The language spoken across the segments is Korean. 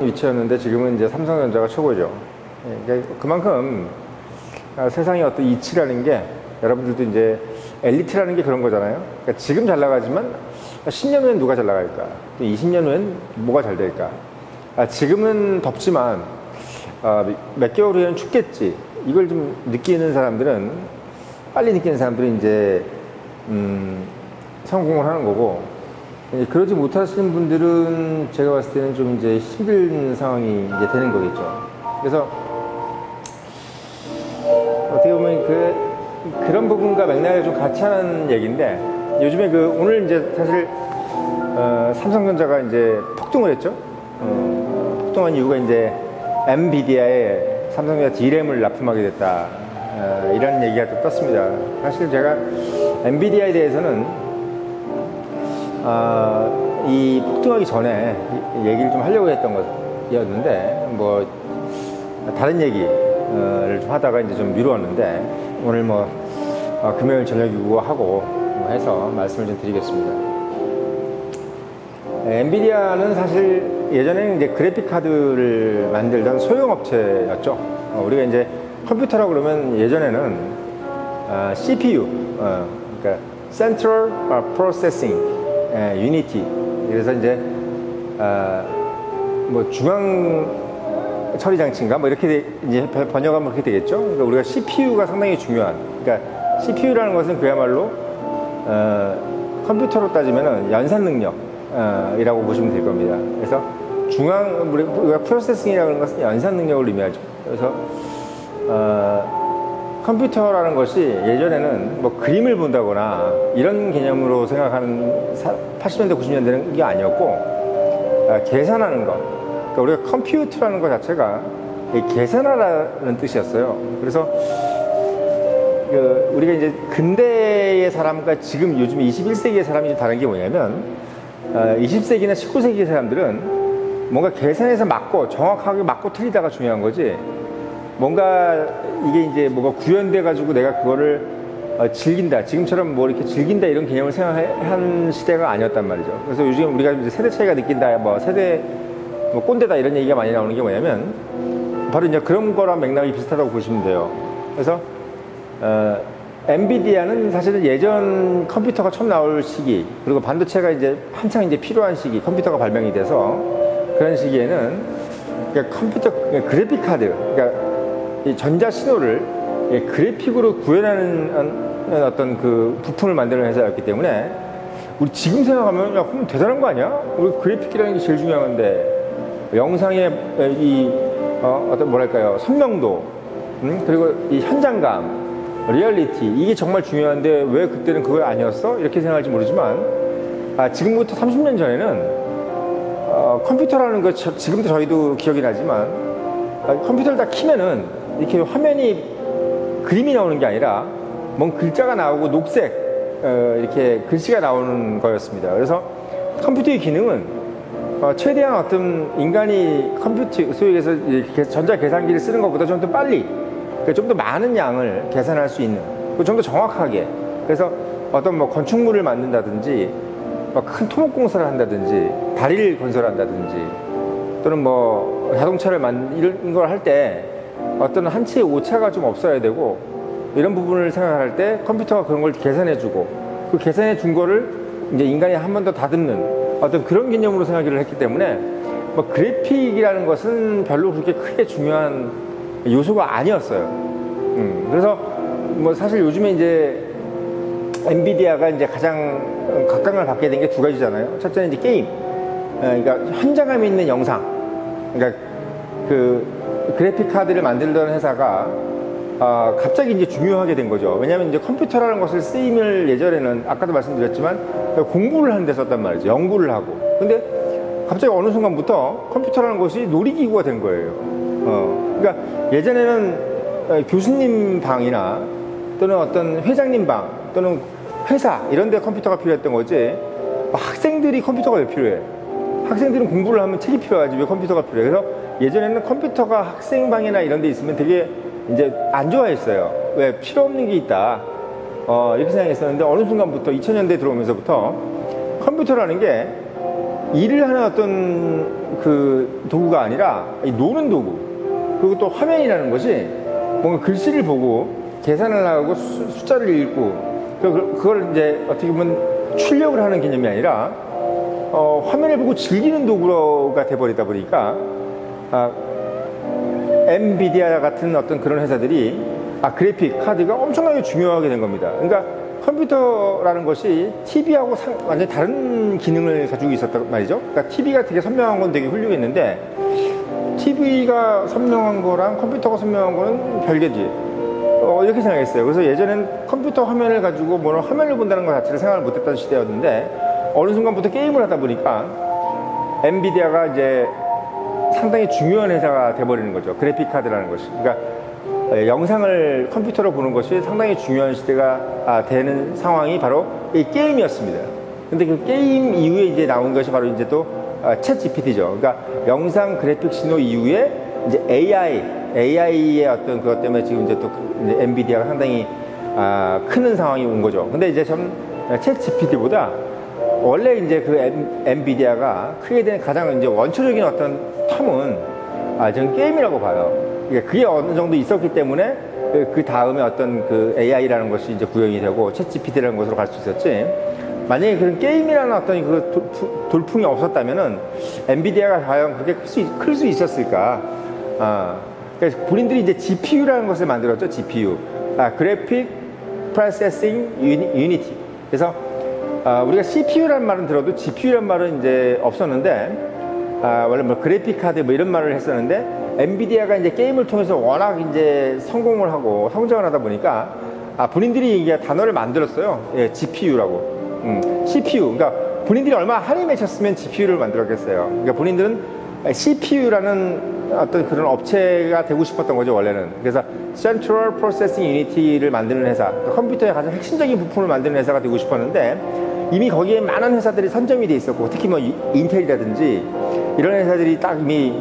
위치였는데 지금은 이제 삼성전자가 최고죠. 그러니까 그만큼 세상의 어떤 이치라는 게 여러분들도 이제 엘리트라는 게 그런 거잖아요. 그러니까 지금 잘 나가지만 10년 후엔 누가 잘 나갈까? 또 20년 후엔 뭐가 잘 될까? 지금은 덥지만 몇 개월 후에는 춥겠지. 이걸 좀 느끼는 사람들은 빨리 느끼는 사람들은 이제 성공을 하는 거고, 그러지 못하시는 분들은 제가 봤을 때는 좀 이제 힘든 상황이 이제 되는 거겠죠. 그래서 어떻게 보면 그런 부분과 맥락을 좀 같이 하는 얘기인데, 요즘에 오늘 이제 사실 삼성전자가 이제 폭등을 했죠. 폭등한 이유가 이제 엔비디아에 삼성전자 D램을 납품하게 됐다, 이런 얘기가 또 떴습니다. 사실 제가 엔비디아에 대해서는 이 폭등하기 전에 얘기를 좀 하려고 했던 것이었는데, 뭐 다른 얘기를 좀 하다가 이제 좀 미루었는데, 오늘 금요일 저녁이고 하고 해서 말씀을 좀 드리겠습니다. 엔비디아는 사실 예전에는 이제 그래픽 카드를 만들던 소형업체였죠. 우리가 이제 컴퓨터라고 그러면 예전에는 CPU, 그러니까 Central Processing Unit, 그래서 이제 뭐 중앙 처리 장치인가 뭐 이렇게 이제 번역하면 그렇게 되겠죠. 그러니까 우리가 CPU가 상당히 중요한, 그러니까 CPU라는 것은 그야말로 컴퓨터로 따지면은 연산 능력 이라고 보시면 될 겁니다. 그래서 우리가 프로세싱이라고 하는 것은 연산 능력을 의미하죠. 그래서 컴퓨터라는 것이 예전에는 뭐 그림을 본다거나 이런 개념으로 생각하는 80년대 90년대는 이게 아니었고, 계산하는 것, 그러니까 우리가 컴퓨터라는 것 자체가 계산하라는 뜻이었어요. 그래서 우리가 이제 근대의 사람과 지금 요즘 21세기의 사람이 다른 게 뭐냐면, 20세기나 19세기의 사람들은 뭔가 계산해서 맞고 정확하게 맞고 틀리다가 중요한 거지, 뭔가 이게 이제 뭐가 구현돼 가지고 내가 그거를 즐긴다, 지금처럼 뭐 이렇게 즐긴다 이런 개념을 생각하는 시대가 아니었단 말이죠. 그래서 요즘 우리가 이제 세대 차이가 느낀다, 뭐 세대 뭐 꼰대다 이런 얘기가 많이 나오는 게 뭐냐면 바로 이제 그런 거랑 맥락이 비슷하다고 보시면 돼요. 그래서 엔비디아는 사실은 예전 컴퓨터가 처음 나올 시기, 그리고 반도체가 이제 한창 이제 필요한 시기, 컴퓨터가 발명이 돼서 그런 시기에는 그러니까 컴퓨터 그래픽 카드, 그러니까 이 전자 신호를 그래픽으로 구현하는 어떤 그 부품을 만드는 회사였기 때문에, 우리 지금 생각하면 야, 그럼 대단한 거 아니야? 우리 그래픽이라는 게 제일 중요한 건데, 영상의 어떤 뭐랄까요, 선명도, 그리고 이 현장감, 리얼리티, 이게 정말 중요한데 왜 그때는 그거 아니었어? 이렇게 생각할지 모르지만, 지금부터 30년 전에는 컴퓨터라는 거, 지금도 저희도 기억이 나지만, 컴퓨터를 다 키면은 이렇게 화면이 그림이 나오는 게 아니라 뭔 글자가 나오고 녹색 이렇게 글씨가 나오는 거였습니다. 그래서 컴퓨터의 기능은 최대한 어떤 인간이 컴퓨터 소위에서 전자 계산기를 쓰는 것보다 좀 더 빨리, 좀 더 많은 양을 계산할 수 있는, 좀 더 정확하게, 그래서 어떤 뭐 건축물을 만든다든지 큰 토목공사를 한다든지 다리를 건설한다든지 또는 뭐 자동차를 이런 걸 할 때 어떤 한치의 오차가 좀 없어야 되고, 이런 부분을 생각할 때 컴퓨터가 그런 걸 계산해주고, 그 계산해 준 거를 이제 인간이 한 번 더 다듬는 어떤 그런 개념으로 생각을 했기 때문에, 뭐 그래픽이라는 것은 별로 그렇게 크게 중요한 요소가 아니었어요. 그래서 뭐 사실 요즘에 이제 엔비디아가 이제 가장 각광을 받게 된 게 두 가지잖아요. 첫째는 이제 게임, 그러니까 현장감 있는 영상, 그러니까 그래픽 카드를 만들던 회사가 갑자기 이제 중요하게 된 거죠. 왜냐하면 이제 컴퓨터라는 것을 쓰임을 예전에는 아까도 말씀드렸지만 공부를 하는 데 썼단 말이죠. 연구를 하고. 근데 갑자기 어느 순간부터 컴퓨터라는 것이 놀이기구가 된 거예요. 그러니까 예전에는 교수님 방이나 또는 어떤 회장님 방 또는 회사 이런 데 컴퓨터가 필요했던 거지, 학생들이 컴퓨터가 왜 필요해? 학생들은 공부를 하면 책이 필요하지 왜 컴퓨터가 필요해? 그래서 예전에는 컴퓨터가 학생방이나 이런 데 있으면 되게 이제 안 좋아했어요. 왜? 필요 없는 게 있다, 이렇게 생각했었는데, 어느 순간부터 2000년대에 들어오면서부터 컴퓨터라는 게 일을 하는 어떤 그 도구가 아니라 노는 도구, 그리고 또 화면이라는 것이 뭔가 글씨를 보고 계산을 하고 숫자를 읽고 그걸 이제 어떻게 보면 출력을 하는 개념이 아니라 화면을 보고 즐기는 도구가 돼버리다 보니까 엔비디아 같은 어떤 그런 회사들이 그래픽 카드가 엄청나게 중요하게 된 겁니다. 그러니까 컴퓨터라는 것이 TV하고 완전히 다른 기능을 가지고 있었단 말이죠. 그러니까 TV가 되게 선명한 건 되게 훌륭했는데 TV가 선명한 거랑 컴퓨터가 선명한 거는 별개지. 이렇게 생각했어요. 그래서 예전엔 컴퓨터 화면을 가지고 뭐 화면을 본다는 것 자체를 생각을 못했던 시대였는데 어느 순간부터 게임을 하다 보니까 엔비디아가 이제 상당히 중요한 회사가 돼버리는 거죠. 그래픽 카드라는 것이. 그러니까 영상을 컴퓨터로 보는 것이 상당히 중요한 시대가 되는 상황이 바로 이 게임이었습니다. 근데 그 게임 이후에 이제 나온 것이 바로 이제 또 챗 GPT죠. 그러니까 영상 그래픽 신호 이후에 이제 AI의 어떤 그것 때문에 지금 이제 또 엔비디아가 상당히 크는 상황이 온 거죠. 근데 이제 전 챗 GPT보다 원래 이제 그 엔비디아가 크게 된 가장 이제 원초적인 어떤 텀은 저는 게임이라고 봐요. 그게 어느 정도 있었기 때문에 그 다음에 어떤 그 AI라는 것이 이제 구현이 되고 챗 GPT라는 것으로 갈 수 있었지. 만약에 그런 게임이라는 어떤 그 돌풍이 없었다면은 엔비디아가 과연 그렇게 클 수 있었을까? 그래서 본인들이 이제 GPU라는 것을 만들었죠. GPU, 그래픽 프로세싱 유니티. 그래서 우리가 CPU라는 말은 들어도 GPU라는 말은 이제 없었는데 원래 뭐 그래픽 카드 뭐 이런 말을 했었는데 엔비디아가 이제 게임을 통해서 워낙 이제 성공을 하고 성장을 하다 보니까 본인들이 이게 단어를 만들었어요. 예, GPU라고. CPU. 그러니까 본인들이 얼마나 한이 맺혔으면 GPU를 만들었겠어요. 그러니까 본인들은 CPU라는 어떤 그런 업체가 되고 싶었던 거죠, 원래는. 그래서 Central Processing Unit를 만드는 회사, 그러니까 컴퓨터의 가장 핵심적인 부품을 만드는 회사가 되고 싶었는데 이미 거기에 많은 회사들이 선점이 돼 있었고, 특히 뭐 인텔이라든지 이런 회사들이 딱 이미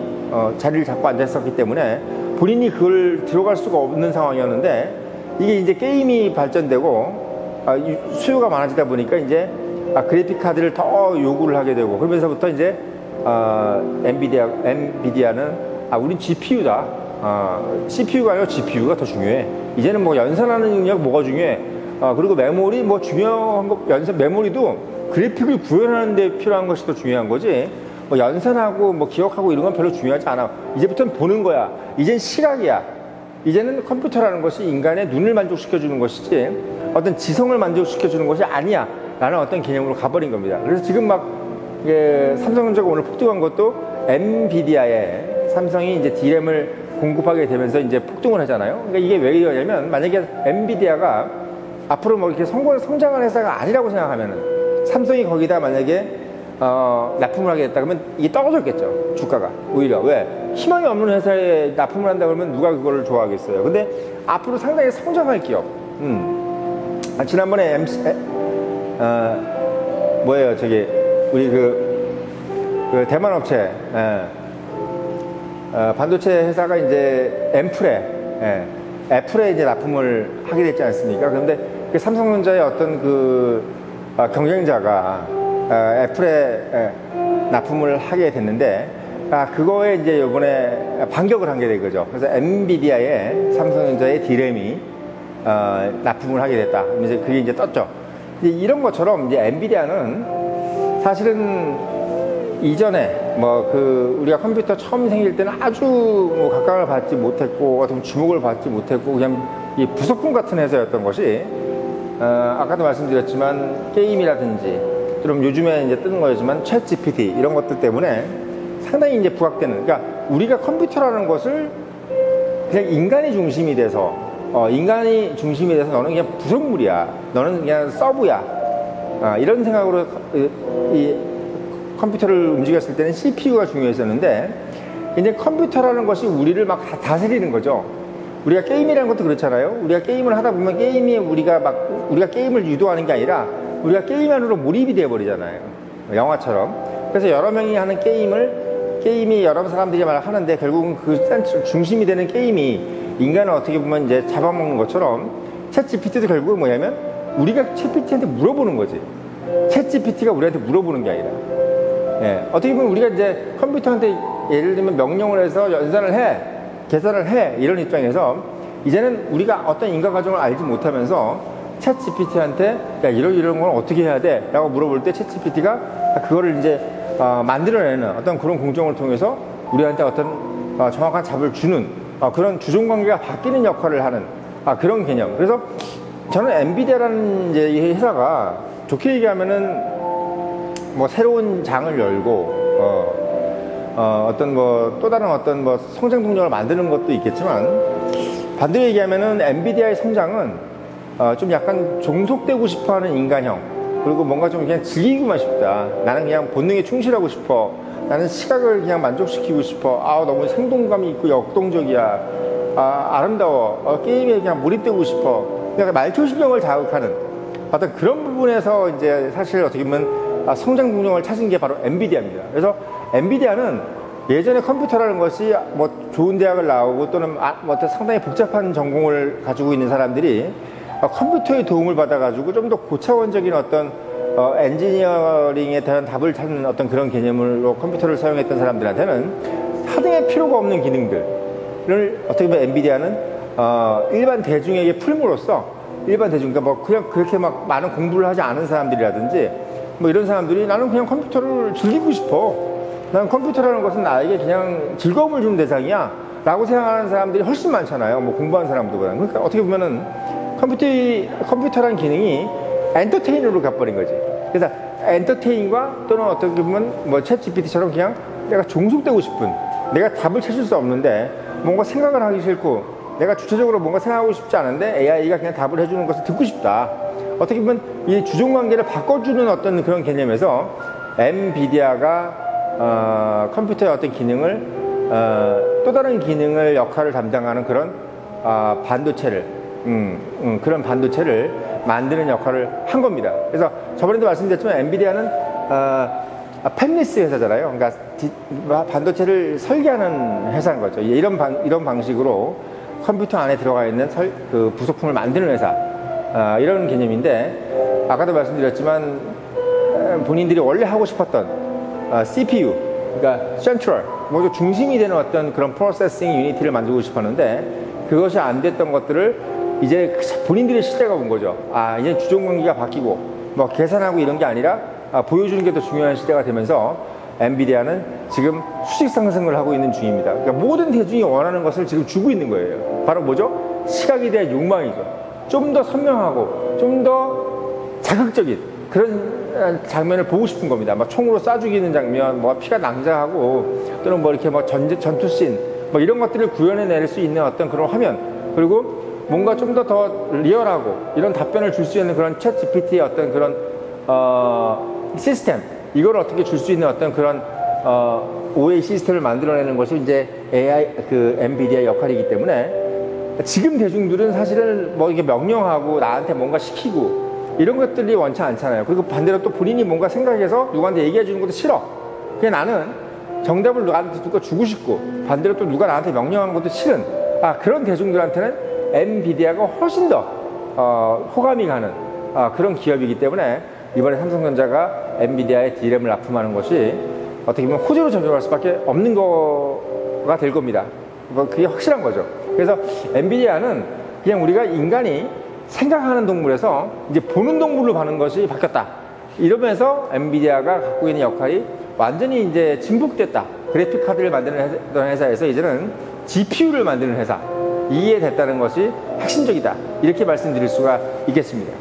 자리를 잡고 앉았었기 때문에 본인이 그걸 들어갈 수가 없는 상황이었는데 이게 이제 게임이 발전되고 수요가 많아지다 보니까 이제 그래픽 카드를 더 요구를 하게 되고 그러면서부터 이제 엔비디아는 우린 GPU다. CPU가 아니라 GPU가 더 중요해. 이제는 뭐 연산하는 능력 뭐가 중요해. 그리고 메모리 뭐 중요한 거 메모리도 그래픽을 구현하는 데 필요한 것이 더 중요한 거지. 뭐 연산하고 뭐 기억하고 이런 건 별로 중요하지 않아. 이제부터는 보는 거야. 이젠 시각이야. 이제는 컴퓨터라는 것이 인간의 눈을 만족시켜주는 것이지 어떤 지성을 만족시켜주는 것이 아니야 라는 어떤 개념으로 가버린 겁니다. 그래서 지금 막 삼성전자가 오늘 폭등한 것도 엔비디아에 삼성이 이제 D램을 공급하게 되면서 이제 폭등을 하잖아요. 그러니까 이게 왜 이러냐면 만약에 엔비디아가 앞으로 뭐 이렇게 성장한 회사가 아니라고 생각하면은 삼성이 거기다 만약에 납품을 하게 됐다 그러면 이게 떨어졌겠죠. 주가가. 오히려. 왜? 희망이 없는 회사에 납품을 한다 그러면 누가 그거를 좋아하겠어요. 근데 앞으로 상당히 성장할 기업. 지난번에 뭐예요? 저기, 우리 그 대만 업체, 반도체 회사가 이제 애플에 이제 납품을 하게 됐지 않습니까? 그런데 그 삼성전자의 어떤 그 경쟁자가 애플에 납품을 하게 됐는데 그거에 이제 요번에 반격을 한 게 된 거죠. 그래서 엔비디아에 삼성전자의 D램이 납품을 하게 됐다. 이제 그게 이제 떴죠. 이제 이런 것처럼 이제 엔비디아는 사실은 이전에 뭐 우리가 컴퓨터 처음 생길 때는 아주 뭐 각광을 받지 못했고 어떤 주목을 받지 못했고 그냥 이 부속품 같은 회사였던 것이 아까도 말씀드렸지만 게임이라든지 그럼 요즘에 이제 뜨는 거였지만 챗 GPT 이런 것들 때문에 상당히 이제 부각되는, 그러니까 우리가 컴퓨터라는 것을 그냥 인간이 중심이 돼서 너는 그냥 부속물이야, 너는 그냥 서브야, 이런 생각으로 이 컴퓨터를 움직였을 때는 CPU가 중요했었는데 이제 컴퓨터라는 것이 우리를 막 다스리는 거죠. 우리가 게임이라는 것도 그렇잖아요. 우리가 게임을 하다 보면 게임이 우리가 게임을 유도하는 게 아니라 우리가 게임 안으로 몰입이 되어버리잖아요. 영화처럼. 그래서 여러 명이 하는 게임이 여러 사람들이 하는데 결국은 그 중심이 되는 게임이 인간을 어떻게 보면 이제 잡아먹는 것처럼 챗 GPT도 결국은 뭐냐면 우리가 챗 GPT한테 물어보는 거지. 챗 GPT가 우리한테 물어보는 게 아니라. 예, 어떻게 보면 우리가 이제 컴퓨터한테 예를 들면 명령을 해서 연산을 해, 계산을 해, 이런 입장에서 이제는 우리가 어떤 인과 과정을 알지 못하면서 챗 GPT한테 야, 이런 걸 어떻게 해야 돼? 라고 물어볼 때 챗 GPT가 그거를 이제 만들어내는 어떤 그런 공정을 통해서 우리한테 어떤 정확한 답을 주는 그런 주종 관계가 바뀌는 역할을 하는 그런 개념. 그래서 저는 엔비디아라는 이제 이 회사가 좋게 얘기하면은 뭐 새로운 장을 열고 어떤 뭐 또 다른 어떤 뭐 성장 동력을 만드는 것도 있겠지만 반대로 얘기하면은 엔비디아의 성장은 좀 약간 종속되고 싶어하는 인간형, 그리고 뭔가 좀 그냥 즐기고만 싶다. 나는 그냥 본능에 충실하고 싶어. 나는 시각을 그냥 만족시키고 싶어. 너무 생동감이 있고 역동적이야. 아름다워. 게임에 그냥 몰입되고 싶어. 그냥 말초신경을 자극하는 어떤 그런 부분에서 이제 사실 어떻게 보면 성장 동력을 찾은 게 바로 엔비디아입니다. 그래서 엔비디아는 예전에 컴퓨터라는 것이 뭐 좋은 대학을 나오고 또는 뭐 어떤 상당히 복잡한 전공을 가지고 있는 사람들이 컴퓨터의 도움을 받아가지고 좀 더 고차원적인 어떤 엔지니어링에 대한 답을 찾는 어떤 그런 개념으로 컴퓨터를 사용했던 사람들한테는 하등의 필요가 없는 기능들을 어떻게 보면 엔비디아는 일반 대중에게 풀므로써 일반 대중, 그러니까 뭐 그냥 그렇게 막 많은 공부를 하지 않은 사람들이라든지 뭐 이런 사람들이 나는 그냥 컴퓨터를 즐기고 싶어. 나는 컴퓨터라는 것은 나에게 그냥 즐거움을 주는 대상이야. 라고 생각하는 사람들이 훨씬 많잖아요. 뭐 공부한 사람들보다. 그러니까 어떻게 보면은 컴퓨터라는 기능이 엔터테인으로 가버린 거지. 그래서 엔터테인과 또는 어떻게 보면 뭐 챗 GPT처럼 그냥 내가 종속되고 싶은, 내가 답을 찾을 수 없는데 뭔가 생각을 하기 싫고 내가 주체적으로 뭔가 생각하고 싶지 않은데 AI가 그냥 답을 해주는 것을 듣고 싶다. 어떻게 보면 이 주종 관계를 바꿔주는 어떤 그런 개념에서 엔비디아가 컴퓨터의 어떤 기능을 또 다른 기능을 역할을 담당하는 그런 반도체를 그런 반도체를 만드는 역할을 한 겁니다. 그래서 저번에도 말씀드렸지만 엔비디아는 팹리스 회사잖아요. 그러니까 반도체를 설계하는 회사인 거죠. 이런 방식으로 컴퓨터 안에 들어가 있는 그 부속품을 만드는 회사, 이런 개념인데, 아까도 말씀드렸지만 본인들이 원래 하고 싶었던 CPU, 그러니까 센트럴, 뭐 중심이 되는 어떤 그런 프로세싱 유니티를 만들고 싶었는데 그것이 안 됐던 것들을 이제 본인들의 시대가 온 거죠. 이제 주종 관계가 바뀌고 뭐 계산하고 이런 게 아니라 보여주는 게 더 중요한 시대가 되면서 엔비디아는 지금 수직 상승을 하고 있는 중입니다. 그러니까 모든 대중이 원하는 것을 지금 주고 있는 거예요. 바로 뭐죠? 시각에 대한 욕망이죠. 좀 더 선명하고 좀 더 자극적인 그런 장면을 보고 싶은 겁니다. 막 총으로 쏴 죽이는 장면, 뭐 피가 낭자하고 또는 뭐 이렇게 뭐 전투씬, 뭐 이런 것들을 구현해낼 수 있는 어떤 그런 화면, 그리고 뭔가 좀 더 리얼하고 이런 답변을 줄 수 있는 그런 챗 GPT의 어떤 그런 시스템, 이걸 어떻게 줄 수 있는 어떤 그런 OA 시스템을 만들어내는 것이 이제 AI 엔비디아의 역할이기 때문에 지금 대중들은 사실은 뭐 이게 명령하고 나한테 뭔가 시키고 이런 것들이 원치 않잖아요. 그리고 반대로 또 본인이 뭔가 생각해서 누구한테 얘기해 주는 것도 싫어. 그냥 나는 정답을 누구한테 누가 주고 싶고 반대로 또 누가 나한테 명령하는 것도 싫은 그런 대중들한테는 엔비디아가 훨씬 더 호감이 가는 그런 기업이기 때문에 이번에 삼성전자가 엔비디아의 D램을 납품하는 것이 어떻게 보면 호재로 적용할 수밖에 없는 거가 될 겁니다. 그게 확실한 거죠. 그래서 엔비디아는 그냥 우리가 인간이 생각하는 동물에서 이제 보는 동물로 가는 것이 바뀌었다. 이러면서 엔비디아가 갖고 있는 역할이 완전히 이제 진북됐다. 그래픽 카드를 만드는 회사에서 이제는 GPU를 만드는 회사, 이해 됐다는 것이 핵심적이다. 이렇게 말씀드릴 수가 있겠습니다.